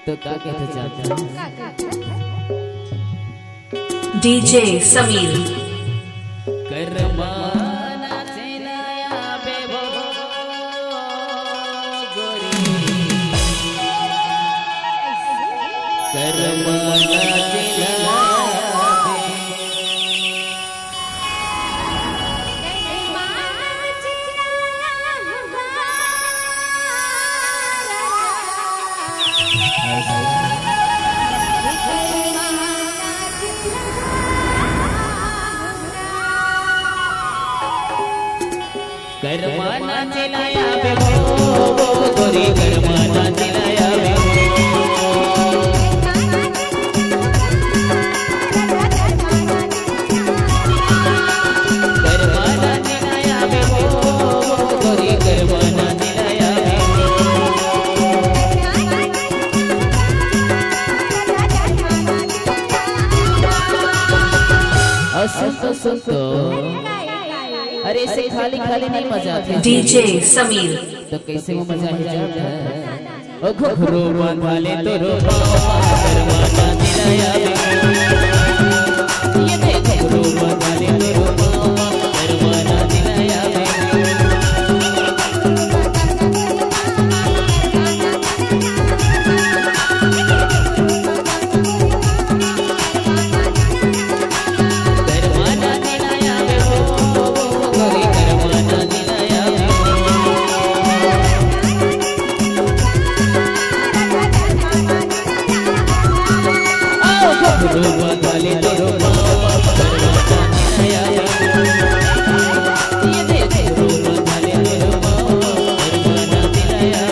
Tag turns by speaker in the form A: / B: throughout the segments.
A: तो क्या कहते जाता
B: डीजे समीर
A: करमाना चिलाया बेबो गोरी करमाना चिलाया करमाना चिलाया बेबो गोरी करमाना चिलाया बेबो करमाना चिलाया बेबो गोरी करमाना चिलाया बेबो सुन अरे इसे खाली खाली नहीं मजा आता
B: डीजे समीर
A: तो कैसे वो मजा ही जाता है ओ घुघरू बांधाले तो रो करमाना चिलाया ये देख घुघरू बांधाले तो रो करमाना चिलाया वाले तो रोमा करमाना चिलाया ये देख रोमा वाले तो रोमा करमाना चिलाया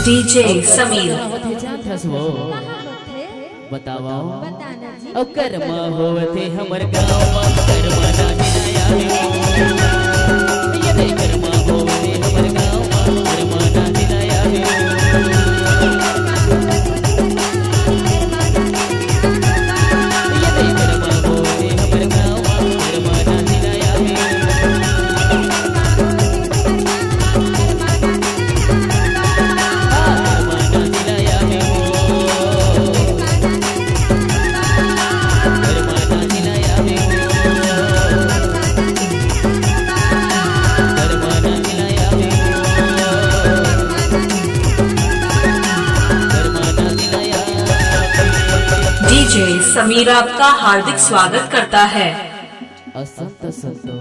B: डीजे समीर
A: बताओ अब कर्मा होवते हमर गाँव करमाना चिलाया ये देख कर्मा होवते हमर गाँव करमाना चिलाया ये देख कर्मा होवते हमर गाँव करमाना चिलाया
B: डीजे समीर आपका हार्दिक स्वागत करता है।
A: असंत संतो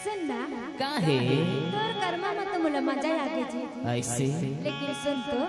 C: सुनना
A: काहे
C: तोर कर्मा मत मुला मजा आके जी
A: ऐसे
C: लेकिन सुन तो